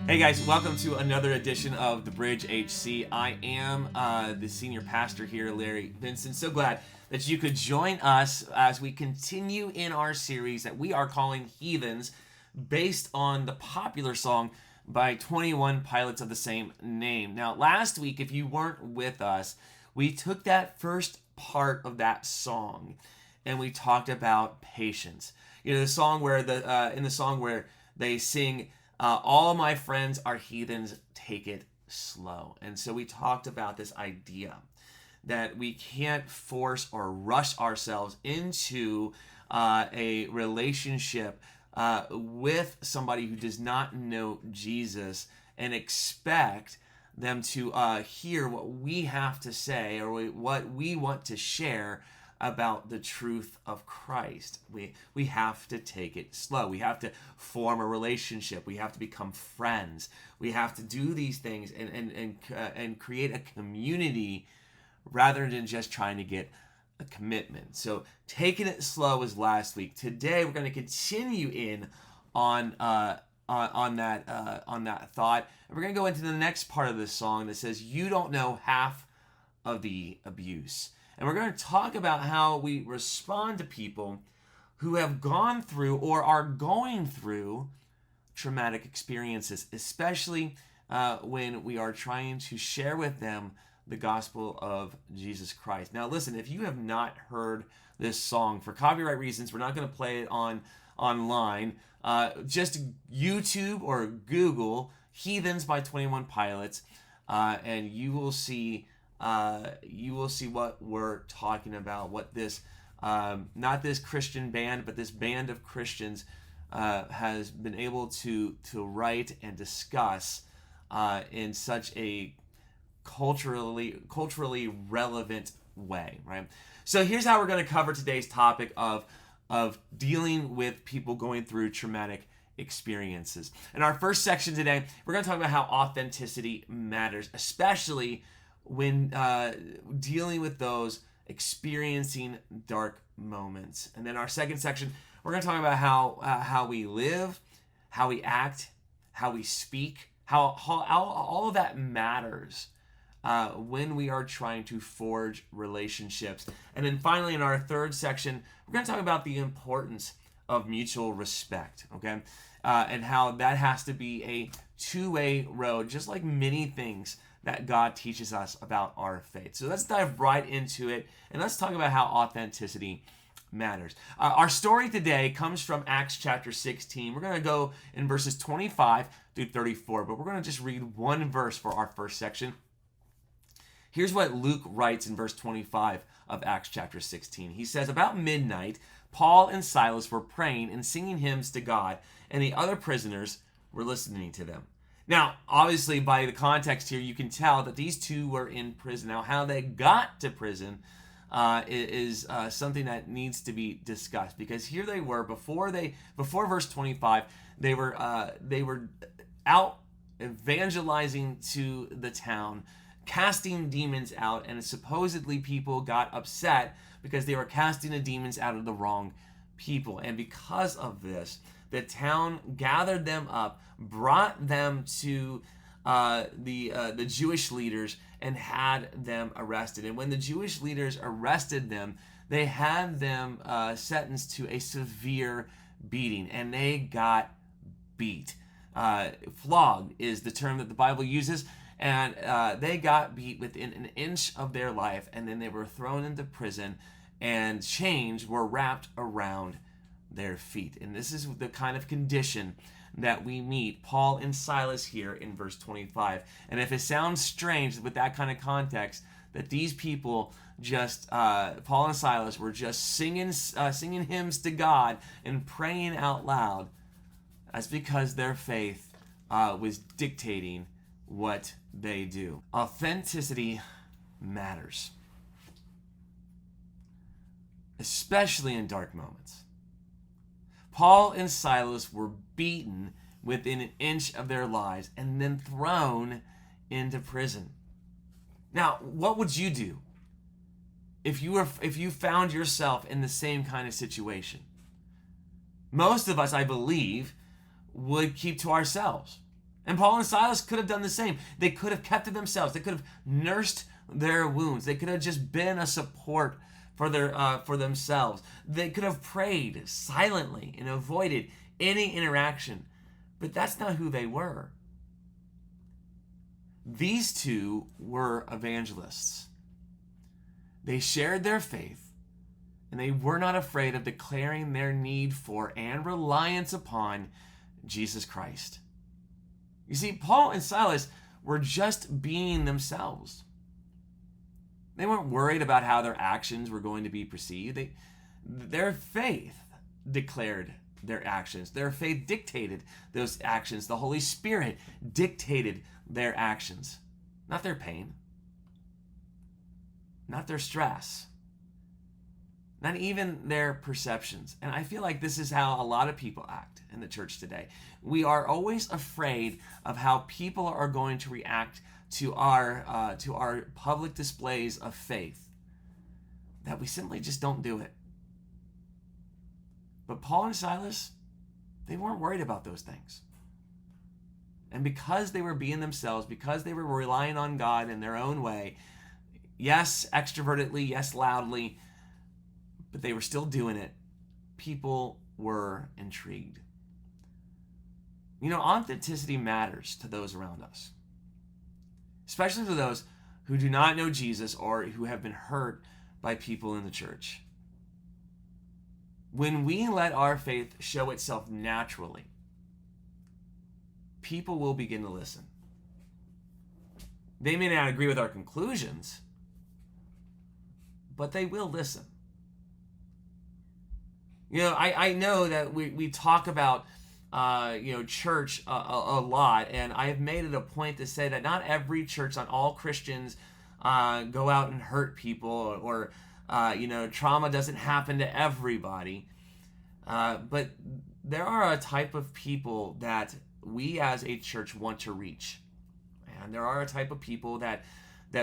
Hey guys, welcome to another edition of The Bridge HC. I am the senior pastor here, Larry Vincent. So glad that you could join us as we continue in our series that we are calling Heathens, based on the popular song by 21 Pilots of the same name. Now, last week, if you weren't with us, we took that first part of that song and we talked about patience. You know, the song where in the song where they sing, all my friends are heathens, take it slow. And so we talked about this idea that we can't force or rush ourselves into a relationship with somebody who does not know Jesus and expect them to hear what we have to say or what we want to share about the truth of Christ. We have to take it slow. We have to form a relationship. We have to become friends. We have to do these things and create a community rather than just trying to get a commitment. So taking it slow was last week. Today we're going to continue in on that thought, and we're going to go into the next part of this song that says, "You don't know half of the abuse." And we're going to talk about how we respond to people who have gone through or are going through traumatic experiences, especially when we are trying to share with them the gospel of Jesus Christ. Now, listen, if you have not heard this song, for copyright reasons, we're not going to play it online. Just YouTube or Google Heathens by 21 Pilots, and you will see what we're talking about, what this, not this Christian band, but this band of Christians has been able to write and discuss in such a culturally relevant way, right? So here's how we're going to cover today's topic of dealing with people going through traumatic experiences. In our first section today, we're going to talk about how authenticity matters, especially when dealing with those experiencing dark moments. And then our second section, we're going to talk about how we live, how we act, how we speak, how all of that matters when we are trying to forge relationships. And then finally, in our third section, we're going to talk about the importance of mutual respect, okay? And how that has to be a two-way road, just like many things that God teaches us about our faith. So let's dive right into it, and let's talk about how authenticity matters. Our story today comes from Acts chapter 16. We're going to go in verses 25 through 34, but we're going to just read one verse for our first section. Here's what Luke writes in verse 25 of Acts chapter 16. He says, "About midnight, Paul and Silas were praying and singing hymns to God, and the other prisoners were listening to them." Now, obviously, by the context here, you can tell that these two were in prison. Now, how they got to prison is something that needs to be discussed, because here they were before verse 25. They were out evangelizing to the town, casting demons out, and supposedly people got upset because they were casting the demons out of the wrong people. And because of this, the town gathered them up, brought them to the Jewish leaders, and had them arrested. And when the Jewish leaders arrested them, they had them sentenced to a severe beating, and they got beat. Flogged is the term that the Bible uses, and they got beat within an inch of their life, and then they were thrown into prison, and chains were wrapped around their feet. And this is the kind of condition that we meet Paul and Silas here in verse 25. And if it sounds strange with that kind of context, that these people just, Paul and Silas were just singing hymns to God and praying out loud, that's because their faith was dictating what they do. Authenticity matters, especially in dark moments. Paul and Silas were beaten within an inch of their lives and then thrown into prison. Now, what would you do if you found yourself in the same kind of situation? Most of us, I believe, would keep to ourselves. And Paul and Silas could have done the same. They could have kept to themselves. They could have nursed their wounds. They could have just been a support for themselves. They could have prayed silently and avoided any interaction. But that's not who they were. These two were evangelists. They shared their faith, and they were not afraid of declaring their need for and reliance upon Jesus Christ. You see, Paul and Silas were just being themselves. They weren't worried about how their actions were going to be perceived. Their faith declared their actions. Their faith dictated those actions. The Holy Spirit dictated their actions, not their pain, not their stress, not even their perceptions. And I feel like this is how a lot of people act in the church today. We are always afraid of how people are going to react to our public displays of faith, that we simply just don't do it. But Paul and Silas, they weren't worried about those things. And because they were being themselves, because they were relying on God in their own way, yes, extrovertedly, yes, loudly, but they were still doing it, people were intrigued. You know, authenticity matters to those around us, especially to those who do not know Jesus or who have been hurt by people in the church. When we let our faith show itself naturally, people will begin to listen. They may not agree with our conclusions, but they will listen. You know, I know that we talk about church a lot, and I have made it a point to say that not every church, not all Christians go out and hurt people, or trauma doesn't happen to everybody. But there are a type of people that we as a church want to reach. And there are a type of people that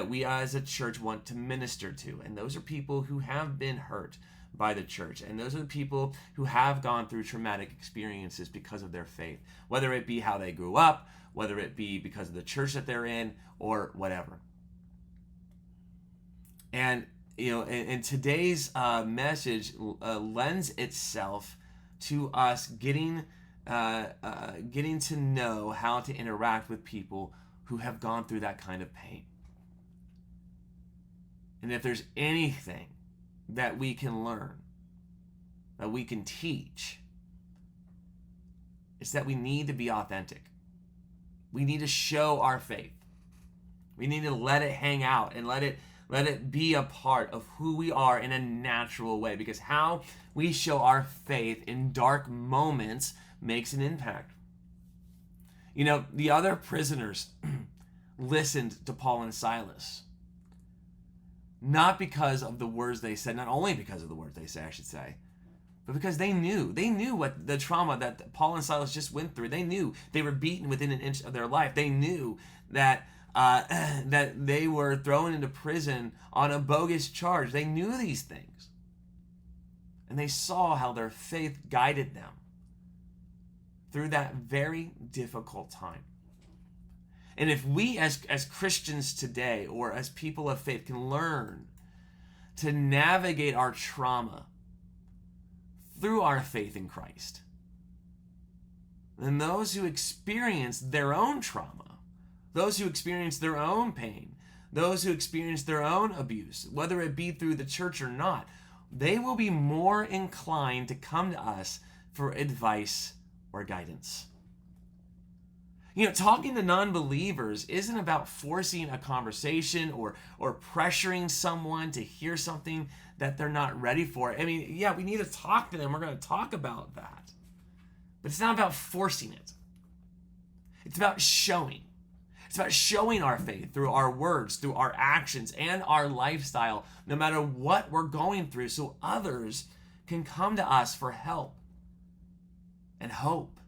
we as a church want to minister to. And those are people who have been hurt by the church. And those are the people who have gone through traumatic experiences because of their faith, whether it be how they grew up, whether it be because of the church that they're in, or whatever. And and today's message lends itself to us getting to know how to interact with people who have gone through that kind of pain. And if there's anything that we can learn, that we can teach, it's that we need to be authentic. We need to show our faith. We need to let it hang out and let it be a part of who we are in a natural way, because how we show our faith in dark moments makes an impact. You know, the other prisoners listened to Paul and Silas, not because of the words they said, not only because of the words they say, I should say, but because they knew what the trauma that Paul and Silas just went through. They knew they were beaten within an inch of their life. They knew that they were thrown into prison on a bogus charge. They knew these things. And they saw how their faith guided them through that very difficult time. And if we as Christians today, or as people of faith, can learn to navigate our trauma through our faith in Christ, then those who experience their own trauma, those who experience their own pain, those who experience their own abuse, whether it be through the church or not, they will be more inclined to come to us for advice or guidance. You know, talking to non-believers isn't about forcing a conversation or pressuring someone to hear something that they're not ready for. I mean, yeah, we need to talk to them. We're going to talk about that. But it's not about forcing it. It's about showing. It's about showing our faith through our words, through our actions, and our lifestyle, no matter what we're going through, so others can come to us for help and hope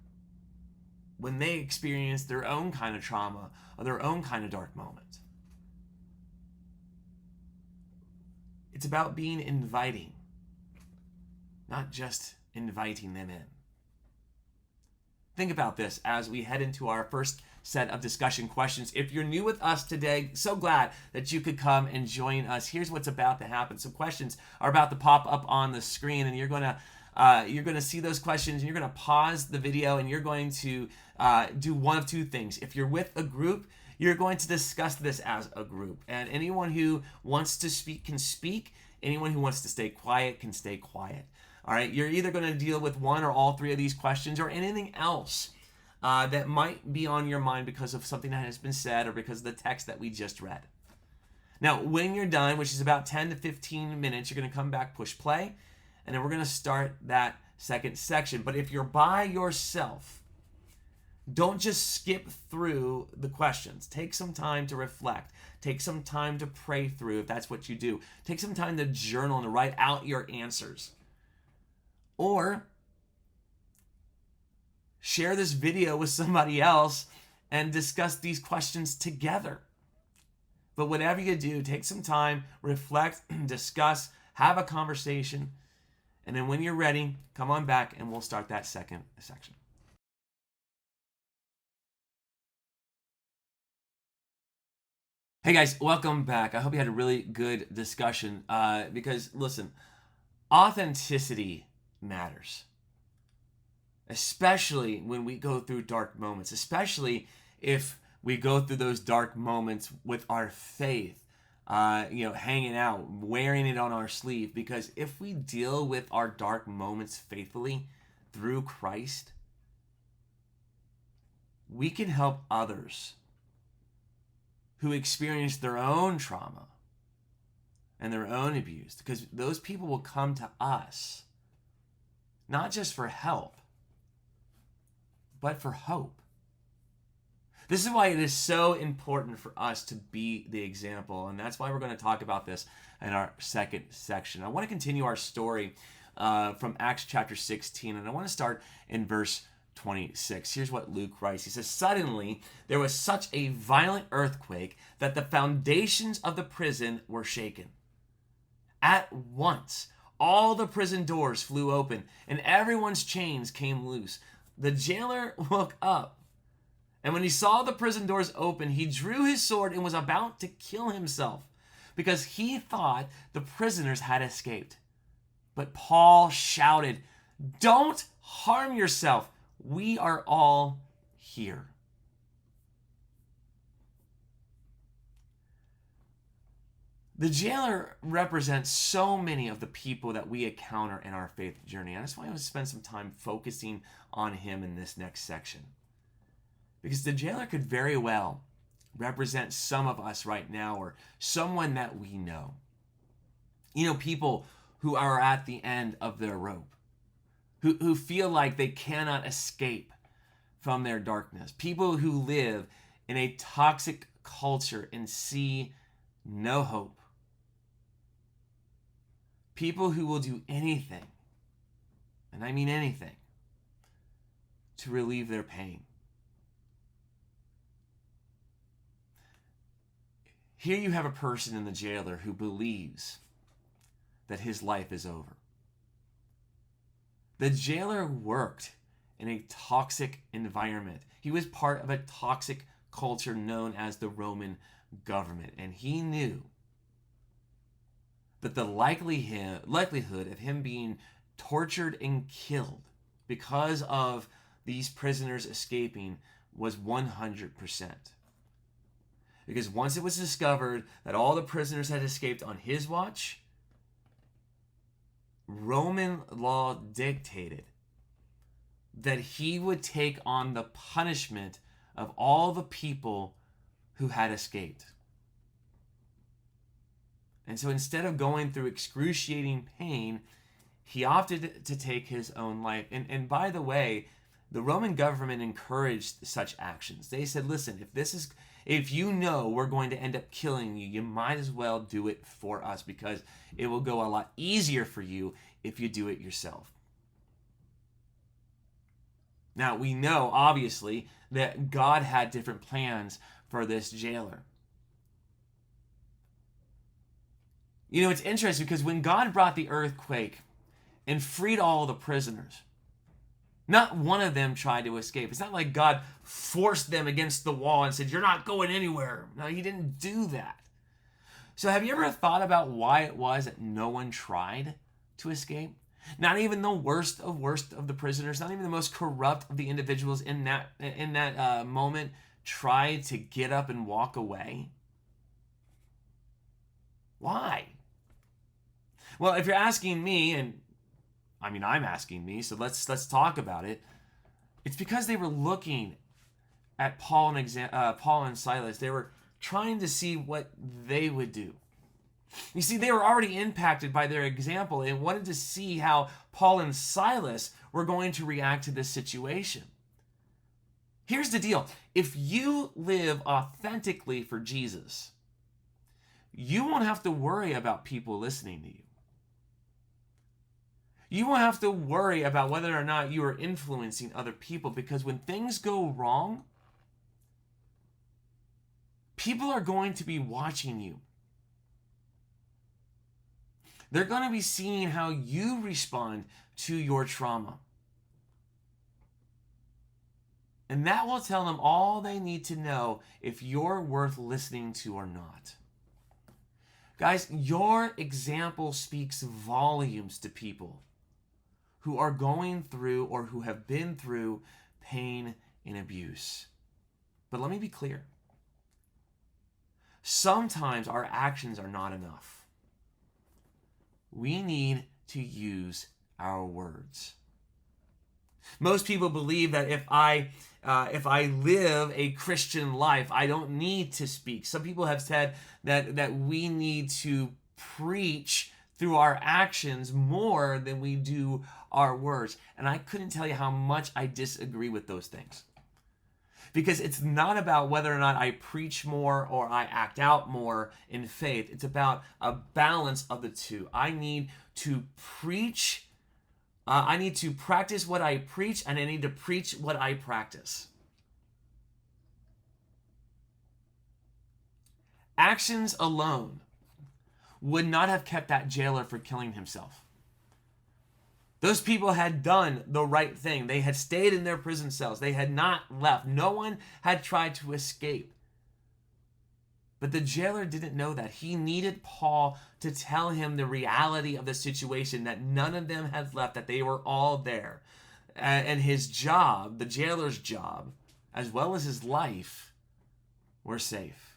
when they experience their own kind of trauma or their own kind of dark moment. It's about being inviting, not just inviting them in. Think about this as we head into our first set of discussion questions. If you're new with us today, so glad that you could come and join us. Here's what's about to happen. Some questions are about to pop up on the screen, and you're going to see those questions, and you're going to pause the video, and you're going to do one of two things. If you're with a group, you're going to discuss this as a group, and anyone who wants to speak can speak. Anyone who wants to stay quiet can stay quiet. All right, you're either going to deal with one or all three of these questions or anything else that might be on your mind because of something that has been said or because of the text that we just read. Now, when you're done, which is about 10 to 15 minutes, you're going to come back, push play, and then we're going to start that second section. But if you're by yourself, don't just skip through the questions. Take some time to reflect. Take some time to pray through if that's what you do. Take some time to journal and to write out your answers. Or share this video with somebody else and discuss these questions together. But whatever you do, take some time, reflect, discuss, have a conversation, and then when you're ready, come on back and we'll start that second section. Hey guys, welcome back. I hope you had a really good discussion because, listen, authenticity matters, especially when we go through dark moments, especially if we go through those dark moments with our faith, hanging out, wearing it on our sleeve. Because if we deal with our dark moments faithfully through Christ, we can help others who experience their own trauma and their own abuse, because those people will come to us not just for help, but for hope. This is why it is so important for us to be the example, and that's why we're going to talk about this in our second section. I want to continue our story from Acts chapter 16, and I want to start in verse 26. Here's what Luke writes. He says, "Suddenly there was such a violent earthquake that the foundations of the prison were shaken. At once, all the prison doors flew open, and everyone's chains came loose. The jailer woke up, and when he saw the prison doors open, he drew his sword and was about to kill himself because he thought the prisoners had escaped. But Paul shouted, 'Don't harm yourself. We are all here.'" The jailer represents so many of the people that we encounter in our faith journey. And that's why I want to spend some time focusing on him in this next section. Because the jailer could very well represent some of us right now or someone that we know. You know, people who are at the end of their rope, who feel like they cannot escape from their darkness. People who live in a toxic culture and see no hope. People who will do anything, and I mean anything, to relieve their pain. Here you have a person in the jailer who believes that his life is over. The jailer worked in a toxic environment. He was part of a toxic culture known as the Roman government, and he knew that the likelihood of him being tortured and killed because of these prisoners escaping was 100%. Because once it was discovered that all the prisoners had escaped on his watch, Roman law dictated that he would take on the punishment of all the people who had escaped. And so instead of going through excruciating pain, he opted to take his own life. And by the way, the Roman government encouraged such actions. They said, listen, if you know we're going to end up killing you, you might as well do it for us because it will go a lot easier for you if you do it yourself. Now, we know, obviously, that God had different plans for this jailer. You know, it's interesting because when God brought the earthquake and freed all the prisoners, Not one of them tried to escape. It's not like God forced them against the wall and said, "You're not going anywhere." No, he didn't do that. So have you ever thought about why it was that no one tried to escape? Not even the worst of the prisoners, not even the most corrupt of the individuals in that moment tried to get up and walk away. Why? Well, if you're asking me, and I mean I'm asking me, so let's talk about it. It's because they were looking at Paul and Silas. They were trying to see what they would do. You see, they were already impacted by their example and wanted to see how Paul and Silas were going to react to this situation. Here's the deal. If you live authentically for Jesus, you won't have to worry about people listening to you. You won't have to worry about whether or not you are influencing other people, because when things go wrong, people are going to be watching you. They're going to be seeing how you respond to your trauma. And that will tell them all they need to know if you're worth listening to or not. Guys, your example speaks volumes to people who are going through or who have been through pain and abuse. But let me be clear. Sometimes our actions are not enough. We need to use our words. Most people believe that if I live a Christian life, I don't need to speak. Some people have said that we need to preach through our actions more than we do our words. And I couldn't tell you how much I disagree with those things. Because it's not about whether or not I preach more or I act out more in faith. It's about a balance of the two. I need to preach. I need to practice what I preach, and I need to preach what I practice. Actions alone would not have kept that jailer from killing himself. Those people had done the right thing. They had stayed in their prison cells. They had not left. No one had tried to escape. But the jailer didn't know that. He needed Paul to tell him the reality of the situation, that none of them had left, that they were all there. And his job, the jailer's job, as well as his life, were safe.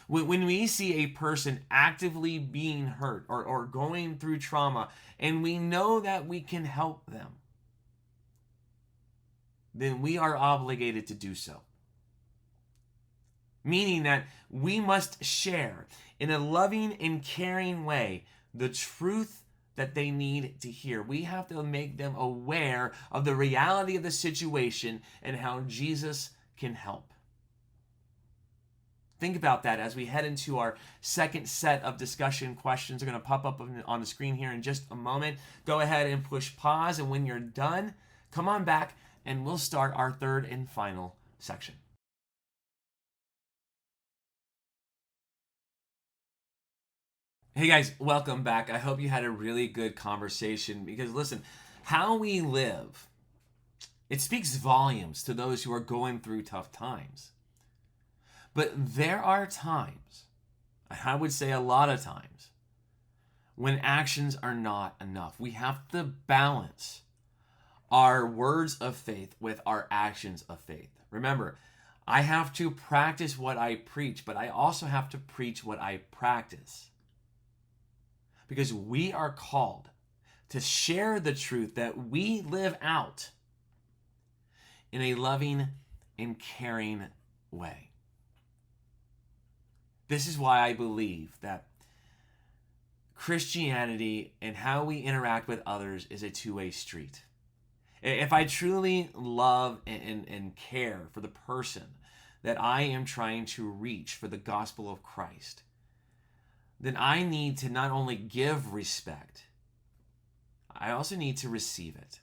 When we see a person actively being hurt or going through trauma, and we know that we can help them, then we are obligated to do so. Meaning that we must share in a loving and caring way the truth that they need to hear. We have to make them aware of the reality of the situation and how Jesus can help. Think about that as we head into our second set of discussion questions. They're going to pop up on the screen here in just a moment. Go ahead and push pause, and when you're done, come on back and we'll start our third and final section. Hey guys, welcome back. I hope you had a really good conversation, because listen, how we live, it speaks volumes to those who are going through tough times. But there are times, I would say a lot of times, when actions are not enough. We have to balance our words of faith with our actions of faith. Remember, I have to practice what I preach, but I also have to preach what I practice. Because we are called to share the truth that we live out in a loving and caring way. This is why I believe that Christianity and how we interact with others is a two-way street. If I truly love and care for the person that I am trying to reach for the gospel of Christ, then I need to not only give respect, I also need to receive it.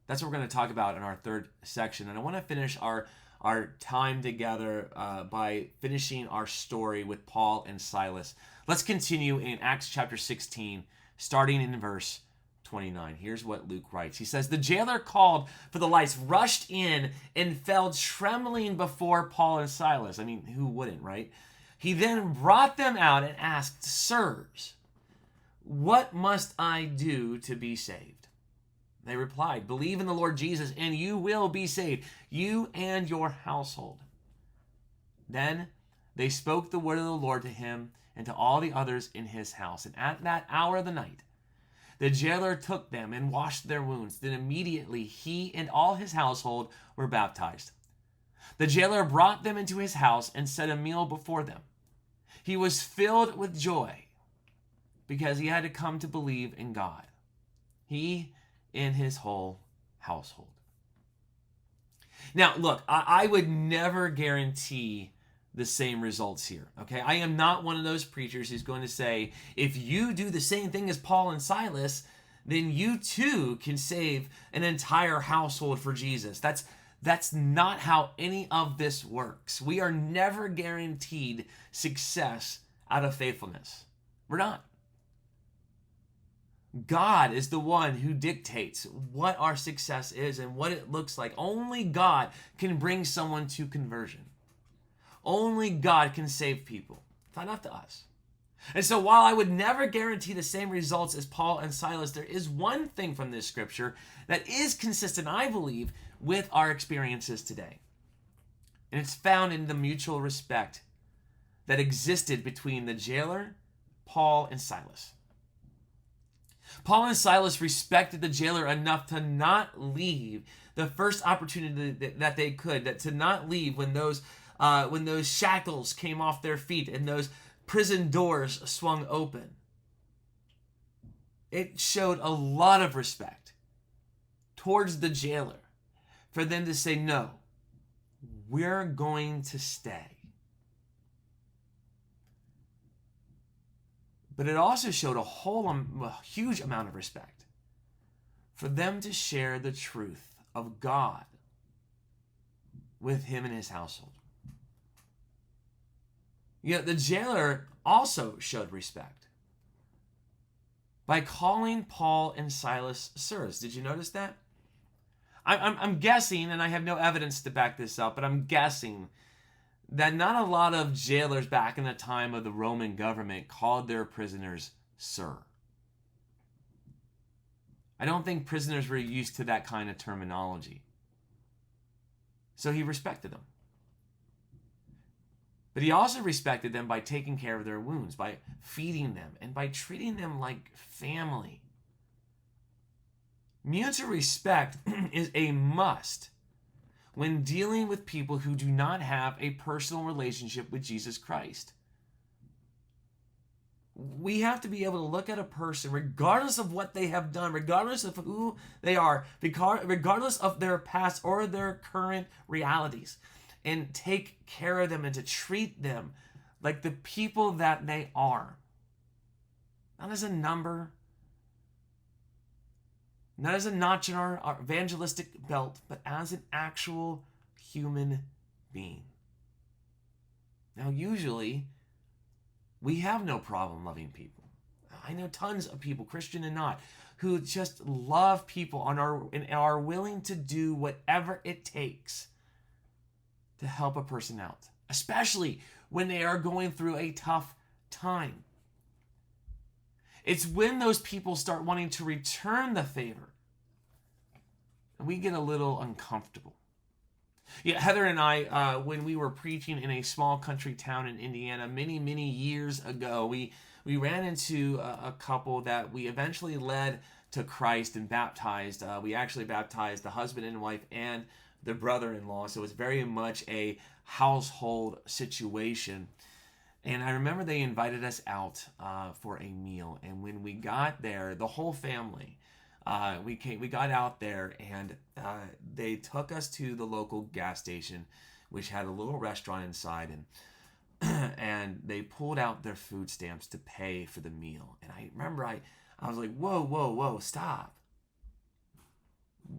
That's what we're going to talk about in our third section. And I want to finish our time together by finishing our story with Paul and Silas. Let's continue in Acts chapter 16, starting in verse 29. Here's what Luke writes. He says, the jailer called for the lights, rushed in, and fell trembling before Paul and Silas. I mean, who wouldn't, right? He then brought them out and asked, sirs, what must I do to be saved? They replied, believe in the Lord Jesus, and you will be saved, you and your household. Then they spoke the word of the Lord to him and to all the others in his house. And at that hour of the night, the jailer took them and washed their wounds. Then immediately he and all his household were baptized. The jailer brought them into his house and set a meal before them. He was filled with joy because he had to come to believe in God, he and his whole household. Now, look, I would never guarantee the same results here, okay? I am not one of those preachers who's going to say, if you do the same thing as Paul and Silas, then you too can save an entire household for Jesus. That's not how any of this works. We are never guaranteed success out of faithfulness. We're not. God is the one who dictates what our success is and what it looks like. Only God can bring someone to conversion. Only God can save people. It's not up to us. And so while I would never guarantee the same results as Paul and Silas, there is one thing from this scripture that is consistent, I believe, with our experiences today. And it's found in the mutual respect that existed between the jailer, Paul, and Silas. Paul and Silas respected the jailer enough to not leave the first opportunity that they could, that to not leave when those shackles came off their feet and those prison doors swung open. It showed a lot of respect towards the jailer for them to say, no, we're going to stay. But it also showed a huge amount of respect for them to share the truth of God with him and his household. Yet the jailer also showed respect by calling Paul and Silas sirs. Did you notice that? I'm guessing, and I have no evidence to back this up, but I'm guessing that not a lot of jailers back in the time of the Roman government called their prisoners sir. I don't think prisoners were used to that kind of terminology. So he respected them. But he also respected them by taking care of their wounds, by feeding them, and by treating them like family. Mutual respect is a must when dealing with people who do not have a personal relationship with Jesus Christ. We have to be able to look at a person, regardless of what they have done, regardless of who they are, regardless of their past or their current realities, and take care of them and to treat them like the people that they are. Not as a number, not as a notch in our evangelistic belt, but as an actual human being. Now, usually, we have no problem loving people. I know tons of people, Christian and not, who just love people and are willing to do whatever it takes to help a person out, especially when they are going through a tough time. It's when those people start wanting to return the favor and we get a little uncomfortable. Yeah, Heather and I, when we were preaching in a small country town in Indiana many, many years ago, we ran into a couple that we eventually led to Christ and baptized. We actually baptized the husband and wife and the brother-in-law, so it was very much a household situation. And I remember they invited us out for a meal, and when we got there, the whole family, we got out there, and they took us to the local gas station, which had a little restaurant inside, and they pulled out their food stamps to pay for the meal. And I remember I was like, whoa, stop.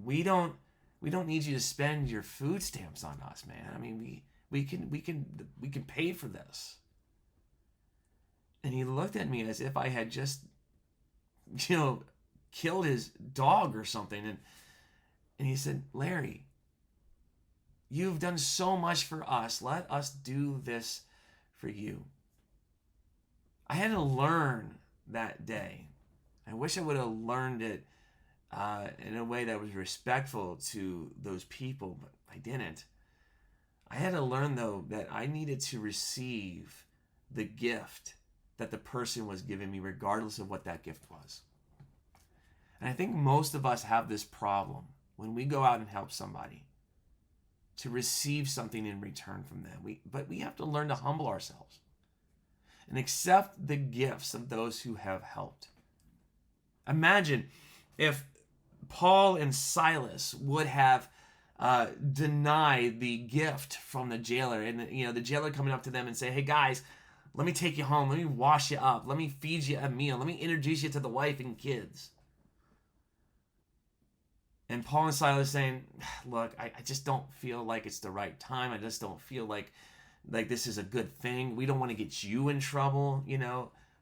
We don't need you to spend your food stamps on us, man. I mean, we can pay for this. And he looked at me as if I had just, killed his dog or something. And he said, Larry, you've done so much for us. Let us do this for you. I had to learn that day. I wish I would have learned it in a way that was respectful to those people, but I didn't. I had to learn, though, that I needed to receive the gift that the person was giving me, regardless of what that gift was. And I think most of us have this problem when we go out and help somebody to receive something in return from them. But we have to learn to humble ourselves and accept the gifts of those who have helped. Imagine if Paul and Silas would have denied the gift from the jailer, and the jailer coming up to them and say, hey guys, let me take you home, let me wash you up, let me feed you a meal, let me introduce you to the wife and kids. And Paul and Silas saying, look, I just don't feel like it's the right time. I just don't feel like this is a good thing. We don't want to get you in trouble,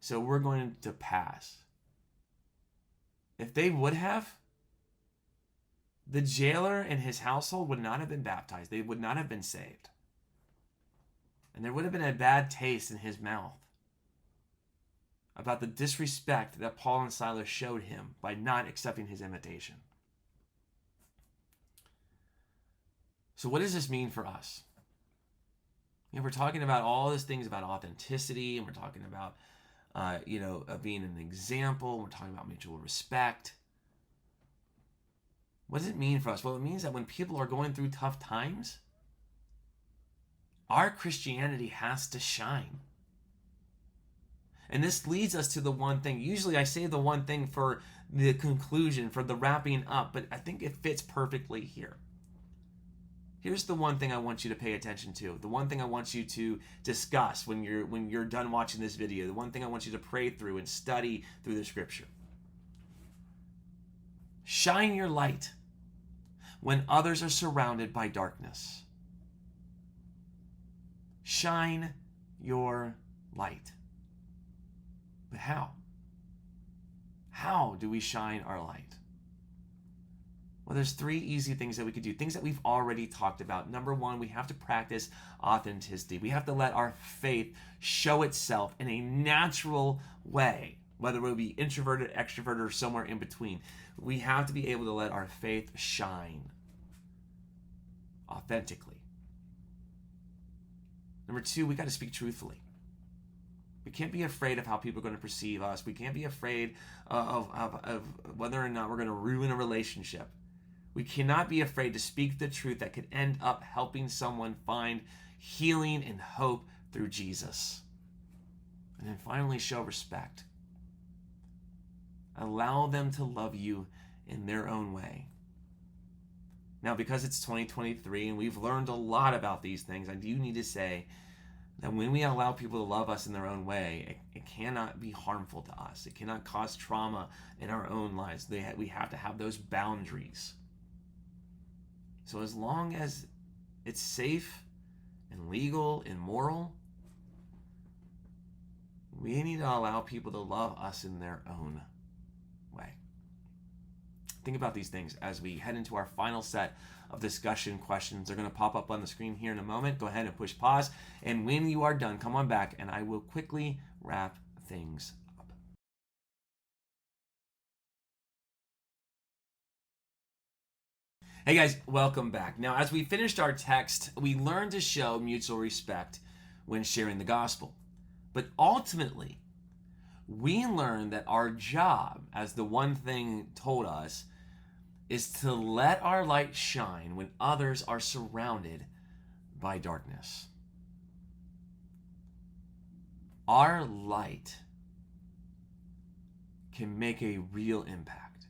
so we're going to pass. If they would have, the jailer and his household would not have been baptized. They would not have been saved. And there would have been a bad taste in his mouth about the disrespect that Paul and Silas showed him by not accepting his invitation. So what does this mean for us? We're talking about all these things about authenticity, and we're talking about being an example. We're talking about mutual respect. What does it mean for us? Well, it means that when people are going through tough times, our Christianity has to shine. And this leads us to the one thing. Usually I say the one thing for the conclusion, for the wrapping up, but I think it fits perfectly here. Here's the one thing I want you to pay attention to. The one thing I want you to discuss when you're done watching this video. The one thing I want you to pray through and study through the scripture. Shine your light when others are surrounded by darkness. Shine your light. But how? How do we shine our light? Well, there's 3 easy things that we could do, things that we've already talked about. Number 1, we have to practice authenticity. We have to let our faith show itself in a natural way, whether it be introverted, extroverted, or somewhere in between. We have to be able to let our faith shine authentically. Number 2, we got to speak truthfully. We can't be afraid of how people are going to perceive us. We can't be afraid of whether or not we're going to ruin a relationship. We cannot be afraid to speak the truth that could end up helping someone find healing and hope through Jesus. And then finally, show respect. Allow them to love you in their own way. Now, because it's 2023 and we've learned a lot about these things, I do need to say that when we allow people to love us in their own way, it cannot be harmful to us. It cannot cause trauma in our own lives. We have to have those boundaries. So as long as it's safe and legal and moral, we need to allow people to love us in their own way. Think about these things as we head into our final set of discussion questions. They're going to pop up on the screen here in a moment. Go ahead and push pause. And when you are done, come on back and I will quickly wrap things up. Hey guys, welcome back. Now, as we finished our text, we learned to show mutual respect when sharing the gospel. But ultimately, we learned that our job, as the one thing told us, is to let our light shine when others are surrounded by darkness. Our light can make a real impact.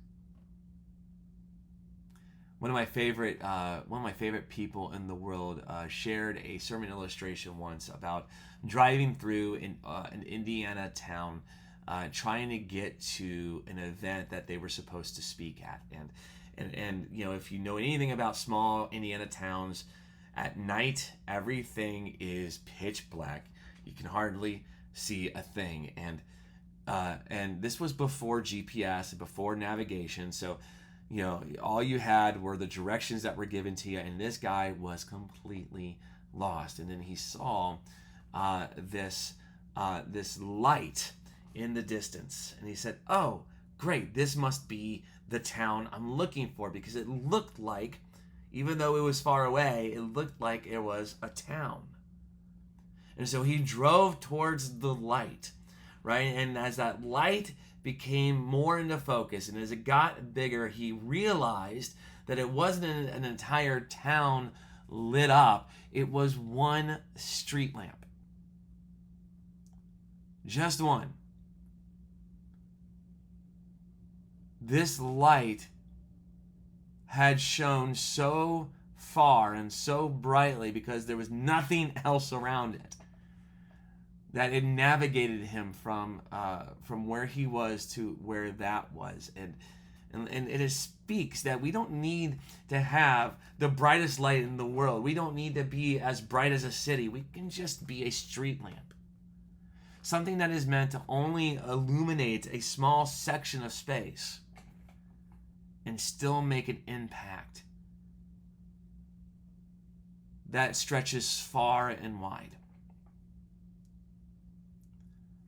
One of my favorite people in the world shared a sermon illustration once about driving through an Indiana town, trying to get to an event that they were supposed to speak at. And if you know anything about small Indiana towns, at night everything is pitch black. You can hardly see a thing. And And this was before GPS and before navigation. So, all you had were the directions that were given to you. And this guy was completely lost. And then he saw this light in the distance. And he said, "Oh, great, this must be the town I'm looking for," because it looked like, even though it was far away, it looked like it was a town. And so he drove towards the light, right? And as that light became more into focus, and as it got bigger, he realized that it wasn't an entire town lit up. It was one street lamp. Just one. This light had shone so far and so brightly because there was nothing else around it, that it navigated him from where he was to where that was. And it speaks that we don't need to have the brightest light in the world. We don't need to be as bright as a city. We can just be a street lamp. Something that is meant to only illuminate a small section of space and still make an impact that stretches far and wide.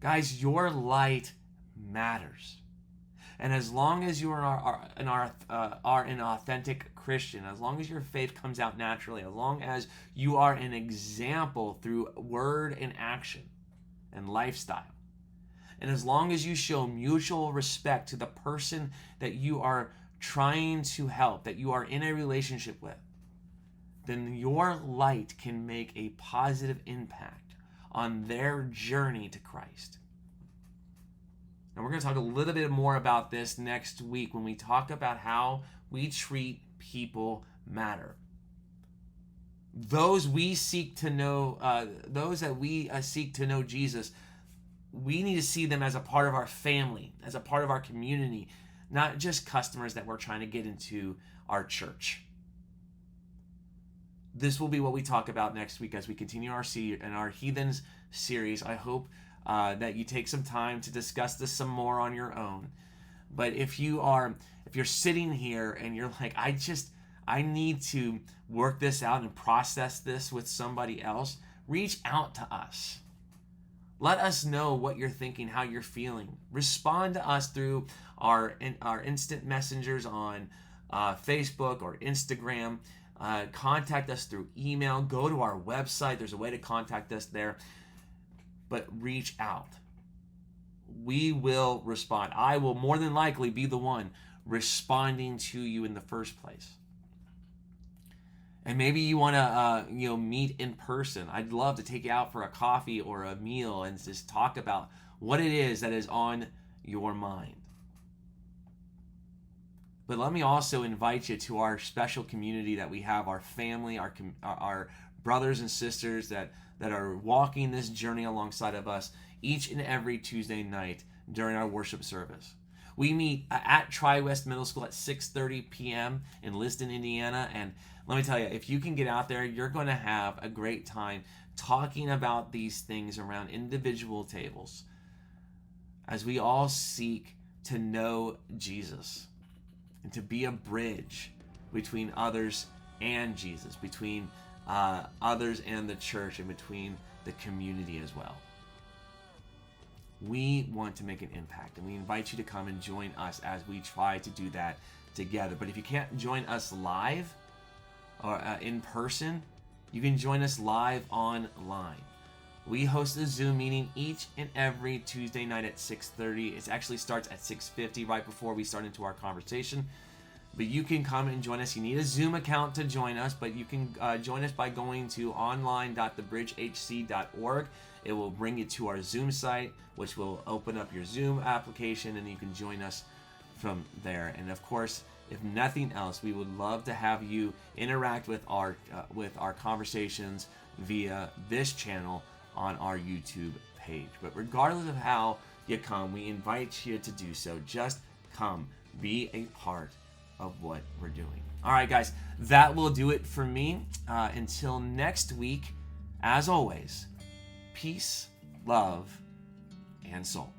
Guys, your light matters. And as long as you are an authentic Christian, as long as your faith comes out naturally, as long as you are an example through word and action and lifestyle, and as long as you show mutual respect to the person that you are trying to help, that you are in a relationship with, then your light can make a positive impact on their journey to Christ. And we're going to talk a little bit more about this next week when we talk about how we treat people matter. Those that we seek to know Jesus, we need to see them as a part of our family, as a part of our community, not just customers that we're trying to get into our church. This will be what we talk about next week as we continue in our Heathens series. I hope that you take some time to discuss this some more on your own. But if you're sitting here and you're like, I need to work this out and process this with somebody else, reach out to us. Let us know what you're thinking, how you're feeling. Respond to us through our instant messengers on Facebook or Instagram. Contact us through email. Go to our website. There's a way to contact us there. But reach out. We will respond. I will more than likely be the one responding to you in the first place. And maybe you want to meet in person. I'd love to take you out for a coffee or a meal and just talk about what it is that is on your mind. But let me also invite you to our special community that we have, our family, our brothers and sisters that are walking this journey alongside of us each and every Tuesday night during our worship service. We meet at Tri-West Middle School at 6:30 p.m. in Lizton, Indiana. And let me tell you, if you can get out there, you're going to have a great time talking about these things around individual tables as we all seek to know Jesus and to be a bridge between others and Jesus, between others and the church, and between the community as well. We want to make an impact, and we invite you to come and join us as we try to do that together. But if you can't join us live or in person, you can join us live online. We host a Zoom meeting each and every Tuesday night at 6:30. It actually starts at 6:50, right before we start into our conversation. But you can come and join us. You need a Zoom account to join us, but you can join us by going to online.thebridgehc.org. It will bring you to our Zoom site, which will open up your Zoom application, and you can join us from there. And of course, if nothing else, we would love to have you interact with our conversations via this channel on our YouTube page. But regardless of how you come, we invite you to do so. Just come, be a part of what we're doing. All right, guys, that will do it for me. Until next week, as always, peace, love, and soul.